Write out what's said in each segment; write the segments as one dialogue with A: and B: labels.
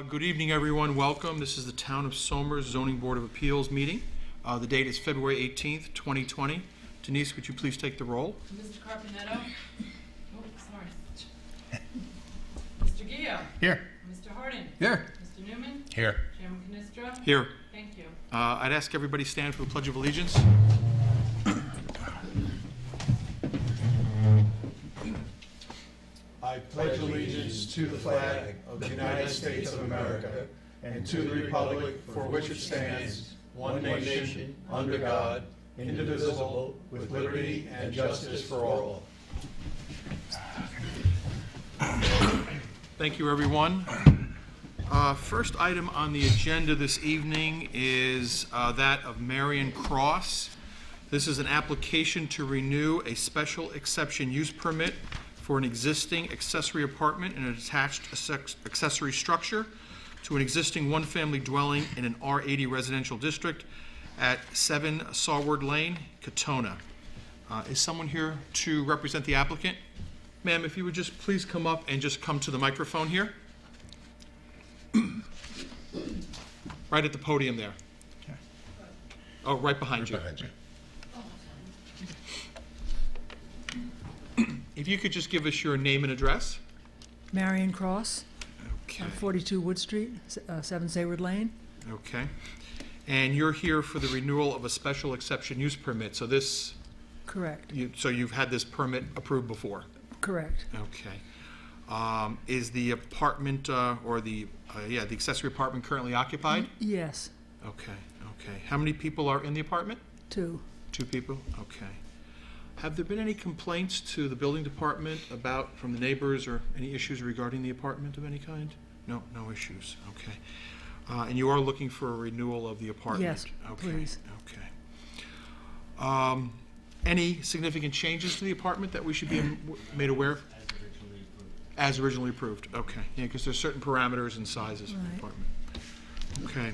A: Good evening, everyone. Welcome. This is the Town of Somers Zoning Board of Appeals meeting. The date is February 18th, 2020. Denise, would you please take the roll?
B: Mr. Carpinetto? Oh, sorry. Mr. Gio?
C: Here.
B: Mr. Hardin?
C: Here.
B: Mr. Newman?
C: Here.
B: Chairman Canestra?
A: Here.
B: Thank you.
A: I'd ask everybody stand for the Pledge of Allegiance.
D: I pledge allegiance to the flag of the United States of America and to the republic for which it stands, one nation, under God, indivisible, with liberty and justice for all.
A: Thank you, everyone. First item on the agenda this evening is that of Marion Cross. This is an application to renew a special exception use permit for an existing accessory apartment and an attached accessory structure to an existing one-family dwelling in an R80 residential district at 7 Saward Lane, Katona. Is someone here to represent the applicant? Ma'am, if you would just please come up and just come to the microphone here. Right at the podium there. Oh, right behind you. If you could just give us your name and address.
E: Marion Cross,
A: Okay.
E: 42 Wood Street, 7 Sayward Lane.
A: Okay. And you're here for the renewal of a special exception use permit. So this,
E: Correct.
A: so you've had this permit approved before?
E: Correct.
A: Okay. Is the apartment or the accessory apartment currently occupied?
E: Yes,
A: Okay. Okay. How many people are in the apartment?
E: 2.
A: 2 people? Okay. Have there been any complaints to the building department from the neighbors or any issues regarding the apartment of any kind? No, no issues. Okay. And you are looking for a renewal of the apartment?
E: Yes,
A: okay.
E: please.
A: Okay. Any significant changes to the apartment that we should be made aware of? As originally approved. Okay. Yeah, because there's certain parameters and sizes for the apartment. Okay.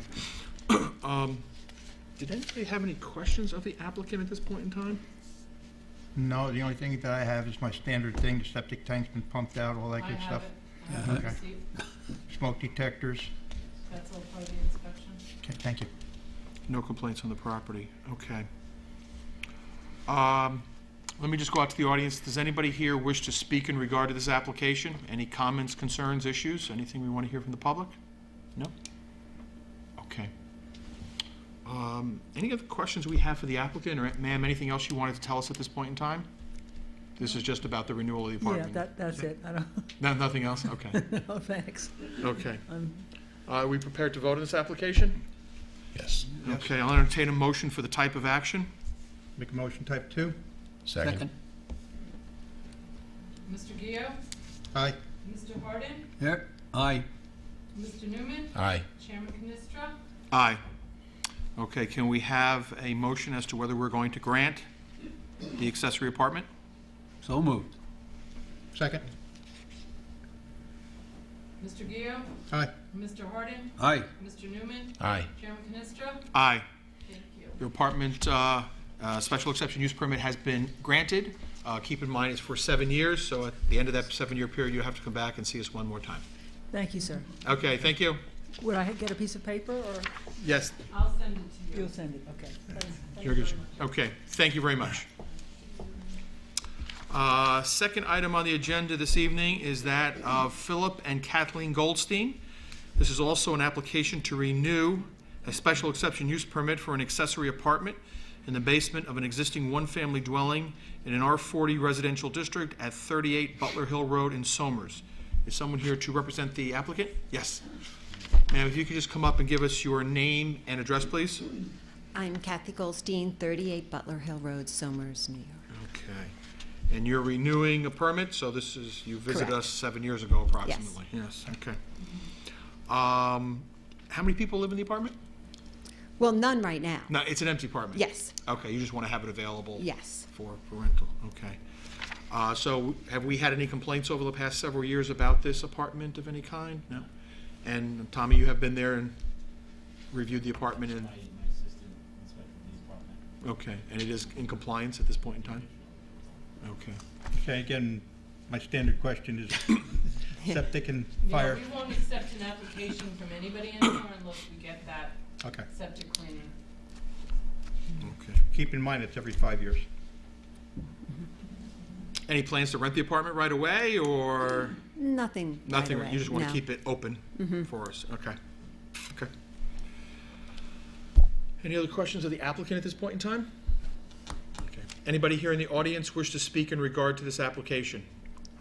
A: Did anybody have any questions of the applicant at this point in time?
C: No, the only thing that I have is my standard thing, the septic tank's been pumped out, all that
B: I
C: good
B: have
C: stuff.
B: it. I have the
C: Okay.
B: receipt.
C: Smoke detectors.
B: That's all part of the inspection.
C: Okay, thank you.
A: No complaints on the property. Okay. Let me just go out to the audience. Does anybody here wish to speak in regard to this application? Any comments, concerns, issues? Anything we want to hear from the public? No? Okay. Any other questions we have for the applicant, or ma'am, anything else you wanted to tell us at this point in time? This is just about the renewal of the
E: Yeah,
A: apartment?
E: that's it. I don't,
A: No, nothing else? Okay.
E: no, thanks.
A: Okay.
E: I'm-
A: Are we prepared to vote on this application?
F: Yes.
A: Okay, I'll entertain a motion for the type of action.
C: Make a motion type 2.
F: Second.
B: Mr. Gio?
C: Aye.
B: Mr. Hardin?
C: Here. Aye.
B: Mr. Newman?
F: Aye.
B: Chairman Canestra?
A: Aye. Okay, can we have a motion as to whether we're going to grant the accessory apartment?
C: So moved. Second.
B: Mr. Gio?
C: Aye.
B: Mr. Hardin?
C: Aye.
B: Mr. Newman?
F: Aye.
B: Chairman Canestra?
A: Aye.
B: Thank you.
A: Your apartment special exception use permit has been granted. Keep in mind, it's for 7 years, so at the end of that 7-year period, you have to come back and see us one more time.
E: Thank you, sir.
A: Okay, thank you.
E: Would I get a piece of paper, or
A: Yes,
B: I'll send it to you.
E: you'll send it? Okay. Thank
A: you're
E: you
A: good.
E: very much.
A: Okay, thank you very much. Second item on the agenda this evening is that of Philip and Kathleen Goldstein. This is also an application to renew a special exception use permit for an accessory apartment in the basement of an existing one-family dwelling in an R40 residential district at 38 Butler Hill Road in Somers. Is someone here to represent the applicant? Yes. Ma'am, if you could just come up and give us your name and address, please.
G: I'm Kathy Goldstein, 38 Butler Hill Road, Somers, New York.
A: Okay. And you're renewing a permit, so this is, you visited
G: Correct.
A: us 7 years ago approximately? Yes. Okay. How many people live in the apartment?
G: Well, none right now.
A: No, it's an empty apartment?
G: Yes,
A: Okay, you just want to have it available?
G: yes.
A: For rental, okay. So have we had any complaints over the past several years about this apartment of any kind? No? And Tommy, you have been there and reviewed the apartment and,
H: My assistant inspected the apartment.
A: okay, and it is in compliance at this point in time? Okay.
C: Okay, again, My standard question is septic and
B: No,
C: fire.
B: we won't accept an application from anybody anymore unless we get that
C: Okay.
B: septic cleaning.
A: Okay.
C: Keep in mind, it's every 5 years.
A: Any plans to rent the apartment right away, or
G: Nothing right
A: nothing?
G: away,
A: You just want to
G: no.
A: keep it open for us? Okay. Okay. Any other questions of the applicant at this point in time? Okay. Anybody here in the audience wish to speak in regard to this application?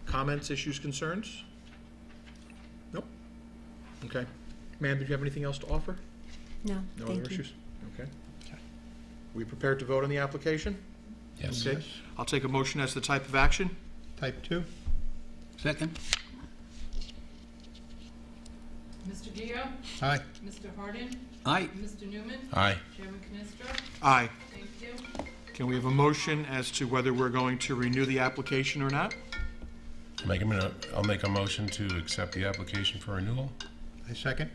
A: Comments, issues, concerns? Nope. Okay. Ma'am, did you have anything else to offer?
G: No,
A: No
G: thank
A: other
G: you.
A: issues? Okay. We prepared to vote on the application?
F: Yes.
A: Okay. I'll take a motion as the type of action.
C: Type 2?
F: Second?
B: Mr. Gio?
C: Aye.
B: Mr. Hardin?
F: Aye.
B: Mr. Newman?
F: Aye.
B: Chairman Canestra?
A: Aye.
B: Thank you.
A: Can we have a motion as to whether we're going to renew the application or not?
F: I'll make a motion to accept the application for renewal.
C: I second.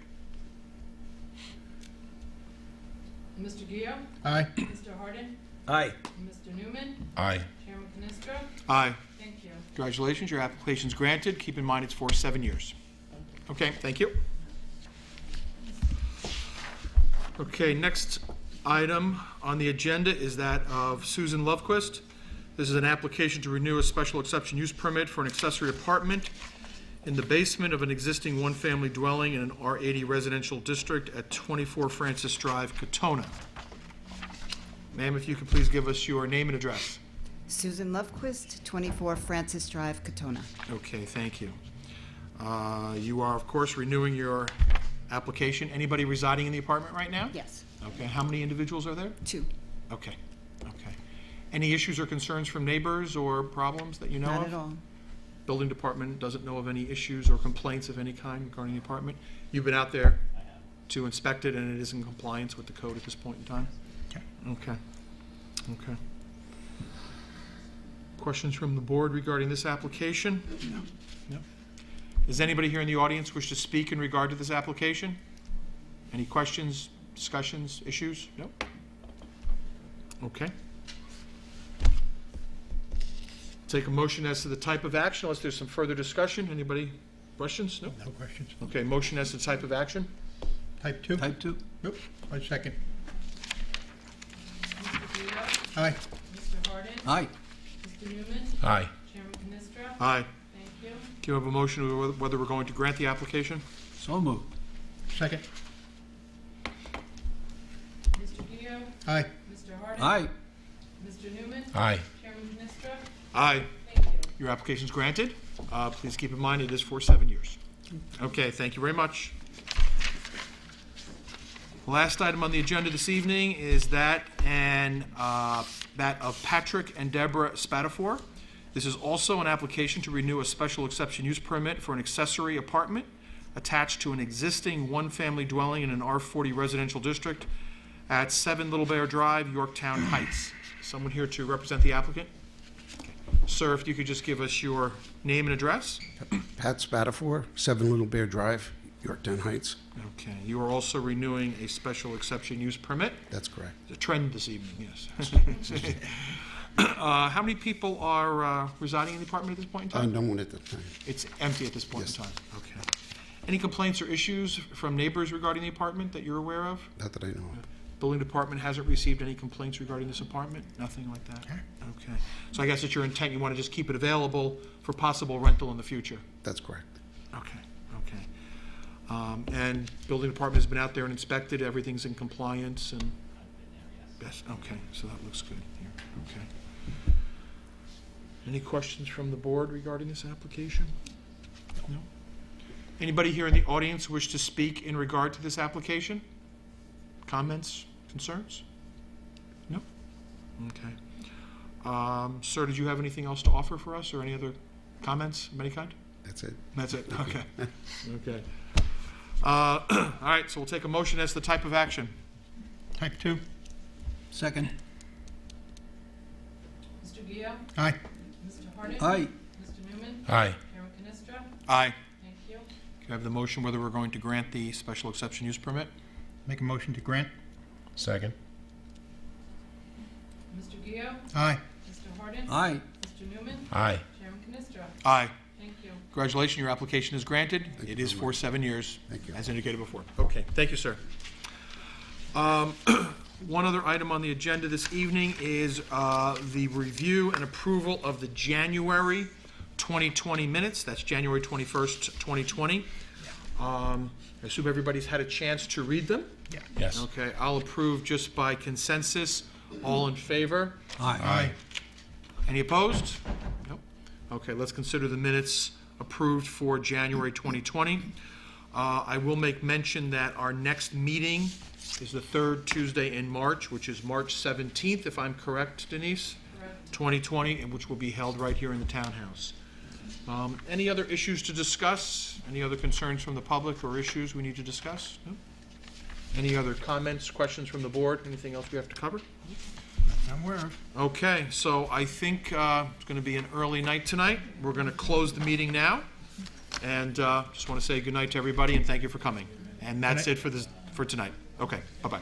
B: Mr. Gio?
C: Aye.
B: Mr. Hardin?
F: Aye.
B: Mr. Newman?
F: Aye.
B: Chairman Canestra?
A: Aye.
B: Thank you.
A: Congratulations, your application's granted. Keep in mind it's for 7 years. Okay, thank you. Okay, next item on the agenda is that of Susan Lovequist. This is an application to renew a special exception use permit for an accessory apartment in the basement of an existing one-family dwelling in an R80 residential district at 24 Francis Drive, Katona. Ma'am, if you could please give us your name and address.
I: Susan Lovequist, 24 Francis Drive, Katona.
A: Okay, thank you. You are, of course, renewing your application. Anybody residing in the apartment right now?
I: Yes,
A: Okay, how many individuals are there?
I: 2.
A: Okay, okay. Any issues or concerns from neighbors or problems that you know of?
I: Not at all.
A: Building department doesn't know of any issues or complaints of any kind regarding the apartment? You've been out there
H: I have.
A: to inspect it, and it is in compliance with the code at this point in time?
C: Okay.
A: Okay, okay. Questions from the board regarding this application? No. Does anybody here in the audience wish to speak in regard to this application? Any questions, discussions, issues? No? Okay. Take a motion as to the type of action, unless there's some further discussion. Anybody, questions? No?
C: No questions.
A: Okay, motion as to type of action?
C: Type 2?
F: Type 2?
C: Nope. I second.
B: Mr. Gio?
C: Aye.
B: Mr. Hardin?
F: Aye.
B: Mr. Newman?
F: Aye.
B: Chairman Canestra?
A: Aye.
B: Thank you.
A: Can you have a motion whether we're going to grant the application?
F: So moved.
C: Second.
B: Mr. Gio?
C: Aye.
B: Mr. Hardin?
F: Aye.
B: Mr. Newman?
F: Aye.
B: Chairman Canestra?
A: Aye.
B: Thank you.
A: Your application's granted. Please keep in mind, it is for 7 years. Okay, thank you very much. Last item on the agenda this evening is that of Patrick and Deborah Spatafor. This is also an application to renew a special exception use permit for an accessory apartment attached to an existing one-family dwelling in an R40 residential district at 7 Little Bear Drive, Yorktown Heights. Someone here to represent the applicant? Sir, if you could just give us your name and address?
J: Pat Spatafor, 7 Little Bear Drive, Yorktown Heights.
A: Okay, you are also renewing a special exception use permit?
J: That's correct.
A: The trend this evening, yes. How many people are residing in the apartment at this point in time?
J: No one at the time.
A: It's empty at this point in
J: Yes.
A: time? Okay. Any complaints or issues from neighbors regarding the apartment that you're aware of?
J: Not that I know of.
A: Building department hasn't received any complaints regarding this apartment? Nothing like that? Okay. So I guess it's your intent, you want to just keep it available for possible rental in the future?
J: That's correct.
A: Okay, okay. And building department has been out there and inspected, everything's in compliance and?
H: I've been there, yes.
A: Yes, okay, so that looks good here, okay. Any questions from the board regarding this application? No? Anybody here in the audience wish to speak in regard to this application? Comments, concerns? No? Okay. Sir, did you have anything else to offer for us, or any other comments of any kind?
J: That's it.
A: That's it, okay. Okay. All right, so we'll take a motion as the type of action.
C: Type 2?
F: Second?
B: Mr. Gio?
C: Aye.
B: Mr. Hardin?
F: Aye.
B: Mr. Newman?
F: Aye.
B: Chairman Canestra?
A: Aye.
B: Thank you.
A: Can I have the motion whether we're going to grant the special exception use permit?
C: Make a motion to grant?
F: Second?
B: Mr. Gio?
C: Aye.
B: Mr. Hardin?
F: Aye.
B: Mr. Mr. Newman?
F: Aye.
B: Chairman Canestra?
A: Aye.
B: Thank you.
A: Congratulations, your application is granted.
J: Thank
A: It
J: you
A: is
J: very
A: for
J: much.
A: 7 years.
J: Thank you.
A: As indicated before. Okay, thank you, sir. One other item on the agenda this evening is the review and approval of the January 2020 minutes. That's January 21st, 2020. I assume everybody's had a chance to read them?
F: Yes.
A: Okay, I'll approve just by consensus. All in favor?
C: Aye.
A: Any opposed? Nope. Okay, let's consider the minutes approved for January 2020. I will make mention that our next meeting is the third Tuesday in March, which is March 17th, if I'm correct, Denise?
B: Correct.
A: 2020, and which will be held right here in the townhouse. Any other issues to discuss? Any other concerns from the public or issues we need to discuss? No? Any other comments, questions from the board? Anything else we have to cover?
C: I'm aware of.
A: Okay, so I think it's going to be an early night tonight. We're going to close the meeting now. And just want to say good night to everybody and thank you for coming. And that's it for tonight. Okay, bye-bye.